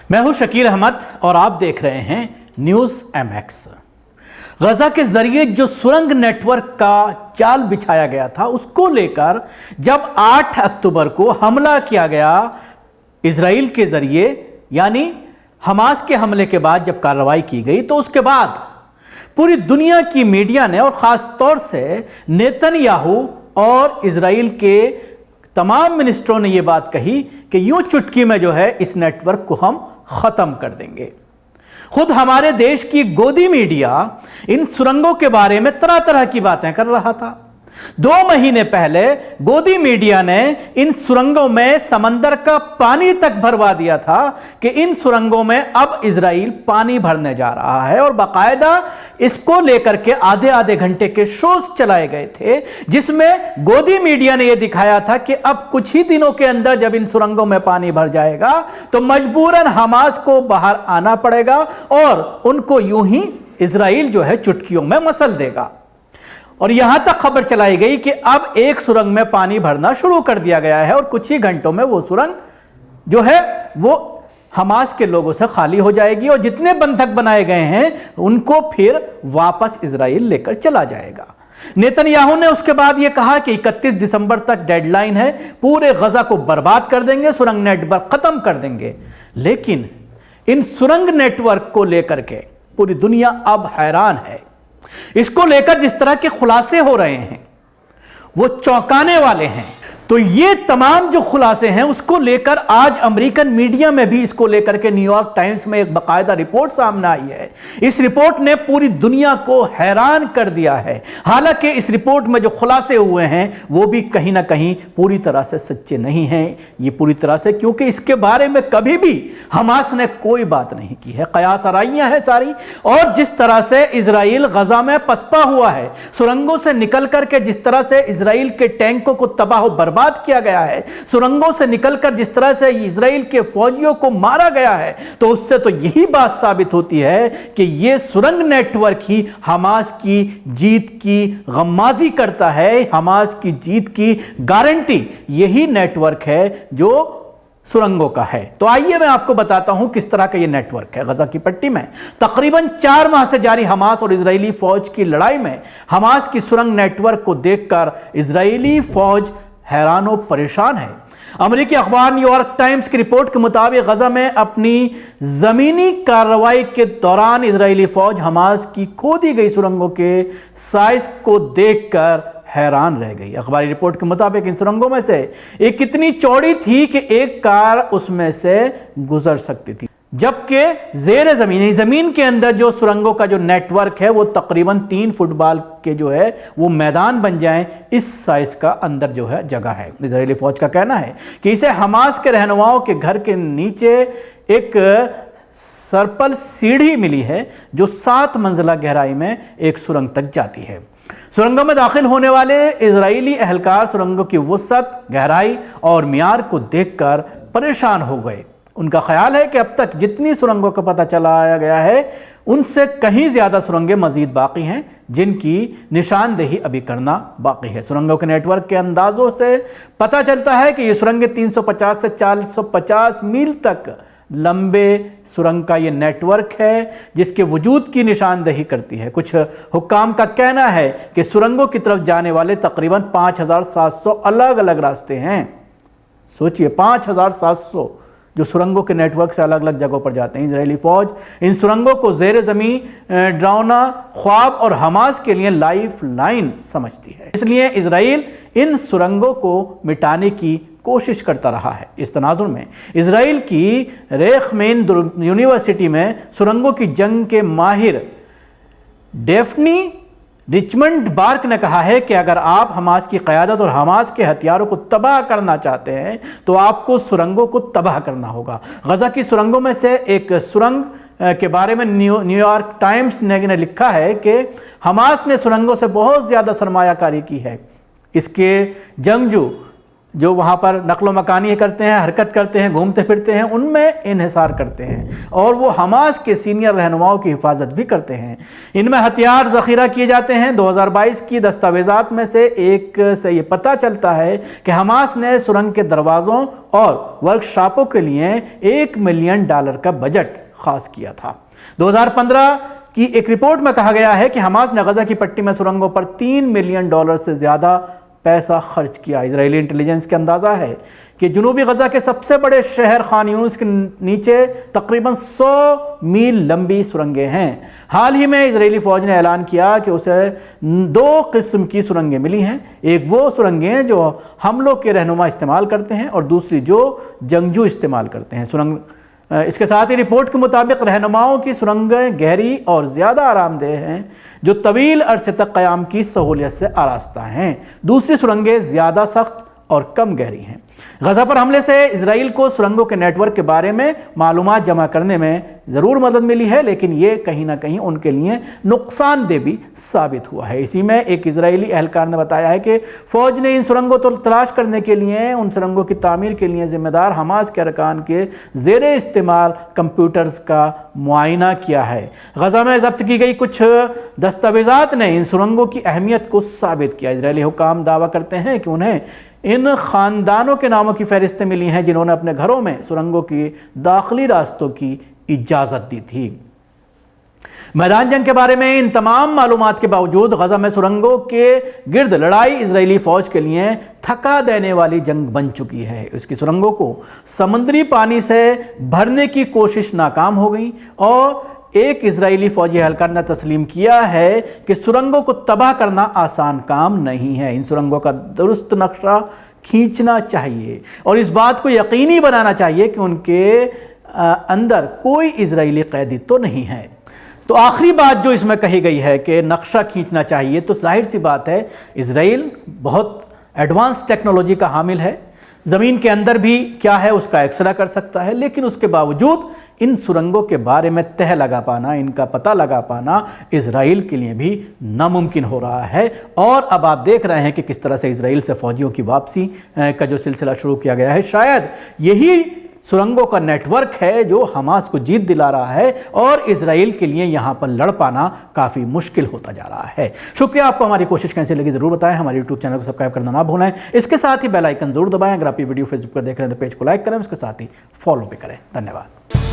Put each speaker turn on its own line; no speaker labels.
मैं हूं शकील अहमद और आप देख रहे हैं न्यूज़ MX। गजा के जरिए जो सुरंग नेटवर्क का जाल बिछाया गया था उसको लेकर जब 8 अक्टूबर को हमला किया गया इजराइल के जरिए, यानी हमास के हमले के बाद जब कार्रवाई की गई, तो उसके बाद पूरी दुनिया की मीडिया ने और ख़ास तौर से नेतन्याहू और इजराइल के तमाम मिनिस्टरों ने यह बात कही कि यूं चुटकी में जो है इस नेटवर्क को हम ख़त्म कर देंगे। खुद हमारे देश की गोदी मीडिया इन सुरंगों के बारे में तरह तरह की बातें कर रहा था। 2 महीने पहले गोदी मीडिया ने इन सुरंगों में समंदर का पानी तक भरवा दिया था कि इन सुरंगों में अब इजराइल पानी भरने जा रहा है, और बाकायदा इसको लेकर के आधे आधे घंटे के शोज चलाए गए थे जिसमें गोदी मीडिया ने यह दिखाया था कि अब कुछ ही दिनों के अंदर जब इन सुरंगों में पानी भर जाएगा तो मजबूरन हमास को बाहर आना पड़ेगा और उनको यूं ही इजराइल जो है चुटकियों में मसल देगा। और यहां तक खबर चलाई गई कि अब एक सुरंग में पानी भरना शुरू कर दिया गया है और कुछ ही घंटों में वो सुरंग जो है वो हमास के लोगों से खाली हो जाएगी और जितने बंधक बनाए गए हैं उनको फिर वापस इजराइल लेकर चला जाएगा। नेतन्याहू ने उसके बाद यह कहा कि 31 दिसंबर तक डेडलाइन है, पूरे गजा को बर्बाद कर देंगे, सुरंग नेटवर्क खत्म कर देंगे। लेकिन इन सुरंग नेटवर्क को लेकर के पूरी दुनिया अब हैरान है। इसको लेकर जिस तरह के खुलासे हो रहे हैं वो चौंकाने वाले हैं। तो ये तमाम जो खुलासे हैं उसको लेकर आज अमेरिकन मीडिया में भी इसको लेकर के न्यूयॉर्क टाइम्स में एक बाकायदा रिपोर्ट सामने आई है। इस रिपोर्ट ने पूरी दुनिया को हैरान कर दिया है। हालांकि इस रिपोर्ट में जो खुलासे हुए हैं वो भी कहीं ना कहीं पूरी तरह से सच्चे नहीं हैं। ये पूरी तरह से, क्योंकि इसके बारे में कभी भी हमास ने कोई बात नहीं की है, कयास आराइयां हैं सारी। और जिस तरह से इजराइल गजा में पसपा हुआ है, सुरंगों से निकल करके जिस तरह से इजराइल के टैंकों को तबाह बर्बाद किया गया है, सुरंगों से निकलकर जिस तरह से इजराइल के फौजियों को मारा गया है, तो उससे तो यही बात साबित होती है कि यह सुरंग नेटवर्क ही हमास की जीत की गम्माजी करता है। हमास की जीत की गारंटी यही नेटवर्क है जो सुरंगों का है। तो आइए मैं आपको बताता हूं किस तरह का यह नेटवर्क है। गजा की पट्टी में तकरीबन 4 माह से जारी हमास और इजरायली फौज की लड़ाई में हमास की सुरंग नेटवर्क को देखकर इजरायली फौज हैरान और परेशान है। अमेरिकी अखबार न्यूयॉर्क टाइम्स की रिपोर्ट के मुताबिक गजा में अपनी जमीनी कार्रवाई के दौरान इजरायली फौज हमास की खोदी गई सुरंगों के साइज को देखकर हैरान रह गई। अखबारी रिपोर्ट के मुताबिक इन सुरंगों में से एक इतनी चौड़ी थी कि एक कार उसमें से गुजर सकती थी, जबकि ज़ेर ज़मीन के अंदर जो सुरंगों का जो नेटवर्क है वो तकरीबन 3 फुटबॉल के जो है वो मैदान बन जाएं, इस साइज का अंदर जो है जगह है। इजरायली फौज का कहना है कि इसे हमास के रहनुमाओं के घर के नीचे एक सर्पल सीढ़ी मिली है जो 7 मंजिला गहराई में एक सुरंग तक जाती है। सुरंगों में दाखिल होने वाले इजरायली एहलकार सुरंगों की वसअत, गहराई और मियार को देखकर परेशान हो गए। उनका ख्याल है कि अब तक जितनी सुरंगों का पता चलाया गया है उनसे कहीं ज़्यादा सुरंगें मज़ीद बाकी हैं जिनकी निशानदेही अभी करना बाकी है। सुरंगों के नेटवर्क के अंदाज़ों से पता चलता है कि ये सुरंगें 350 से 450 मील तक लंबे सुरंग का ये नेटवर्क है जिसके वजूद की निशानदेही करती है। कुछ हुक्काम का कहना है कि सुरंगों की तरफ जाने वाले तकरीबन 5700 अलग अलग रास्ते हैं। सोचिए, 5700 जो सुरंगों के नेटवर्क से अलग अलग जगहों पर जाते हैं। इजरायली फौज इन सुरंगों को ज़ेर ज़मीन डरावना ख्वाब और हमास के लिए लाइफ लाइन समझती है, इसलिए इजराइल इन सुरंगों को मिटाने की कोशिश करता रहा है। इस तनाजुर में इजराइल की रेखमेन यूनिवर्सिटी में सुरंगों की जंग के माहिर डेफनी रिचमंड बार्क ने कहा है कि अगर आप हमास की क़यादत और हमास के हथियारों को तबाह करना चाहते हैं तो आपको सुरंगों को तबाह करना होगा। गजा की सुरंगों में से एक सुरंग के बारे में न्यूयॉर्क टाइम्स ने लिखा है कि हमास ने सुरंगों से बहुत ज़्यादा सरमायाकारी की है। इसके जंगजू जो वहाँ पर नकलो मकानी करते हैं, हरकत करते हैं, घूमते फिरते हैं, उनमें इन्हिसार करते हैं और वो हमास के सीनियर रहनुमाओं की हिफाजत भी करते हैं। इनमें हथियार ज़ख़ीरा किए जाते हैं। 2022 की दस्तावेज़ात में से एक से ये पता चलता है कि हमास ने सुरंग के दरवाज़ों और वर्कशॉपों के लिए $1 मिलियन का बजट खास किया था। 2015 की एक रिपोर्ट में कहा गया है कि हमास ने गज़ा की पट्टी में सुरंगों पर $3 मिलियन से ज़्यादा पैसा खर्च किया। इजरायली इंटेलिजेंस का अंदाज़ा है कि जनूबी गज़ा के सबसे बड़े शहर खान यूनिस के नीचे तकरीबन 100 मील लंबी सुरंगें हैं। हाल ही में इजरायली फ़ौज ने ऐलान किया कि उसे 2 किस्म की सुरंगें मिली हैं। एक वो सुरंगें जो हमलों के रहनुमा इस्तेमाल करते हैं और दूसरी जो जंगजू इस्तेमाल करते हैं। इसके साथ ही रिपोर्ट के मुताबिक रहनुमाओं की सुरंगें गहरी और ज़्यादा आरामदेह हैं, जो तवील अरसे तक क़याम की सहूलियत से आरास्ता हैं। दूसरी सुरंगें ज़्यादा सख्त और कम गहरी हैं। गज़ा पर हमले से इजराइल को सुरंगों के नेटवर्क के बारे में मालूमात जमा करने में ज़रूर मदद मिली है, लेकिन ये कहीं ना कहीं उनके लिए नुकसानदेह भी साबित हुआ है। इसी में एक इजरायली एहलकार ने बताया है कि फ़ौज ने इन सुरंगों को तलाश करने के लिए, उन सुरंगों की तामीर के लिए ज़िम्मेदार हमास के अरकान के ज़ेरे इस्तेमाल कंप्यूटर्स का मुआयना किया है। गज़ा में ज़ब्त की गई कुछ दस्तावेज़ात ने इन सुरंगों की अहमियत को साबित किया। इजरायली हुकाम दावा करते हैं कि उन्हें इन ख़ानदानों के नामों की फहरिस्तें मिली हैं जिन्होंने अपने घरों में सुरंगों की दाखिली रास्तों की इजाज़त दी थी। मैदान जंग के बारे में इन तमाम मालूमात के बावजूद गज़ा में सुरंगों के गिर्द लड़ाई इजरायली फ़ौज के लिए थका देने वाली जंग बन चुकी है। इसकी सुरंगों को समुद्री पानी से भरने की कोशिश नाकाम हो गई और एक इजरायली फौजी एहलकार ने तस्लीम किया है कि सुरंगों को तबाह करना आसान काम नहीं है। इन सुरंगों का दुरुस्त नक्शा खींचना चाहिए और इस बात को यकीनी बनाना चाहिए कि उनके अंदर कोई इजरायली कैदी तो नहीं है। तो आखिरी बात जो इसमें कही गई है कि नक्शा खींचना चाहिए, तो जाहिर सी बात है इजराइल बहुत एडवांस टेक्नोलॉजी का हामिल है। ज़मीन के अंदर भी क्या है उसका एक्सरा कर सकता है, लेकिन उसके बावजूद इन सुरंगों के बारे में तह लगा पाना, इनका पता लगा पाना इजराइल के लिए भी नामुमकिन हो रहा है। और अब आप देख रहे हैं कि किस तरह से इजराइल से फ़ौजियों की वापसी का जो सिलसिला शुरू किया गया है, शायद यही सुरंगों का नेटवर्क है जो हमास को जीत दिला रहा है और इजराइल के लिए यहाँ पर लड़ पाना काफ़ी मुश्किल होता जा रहा है। शुक्रिया। आपको हमारी कोशिश कैसी लगी ज़रूर बताएं। हमारे यूट्यूब चैनल को सब्सक्राइब करना ना भूलें। इसके साथ ही बेल आइकन जरूर दबाएं। अगर आप ये वीडियो फेसबुक पर देख रहे हैं तो पेज को लाइक करें, उसके साथ ही फॉलो भी करें। धन्यवाद।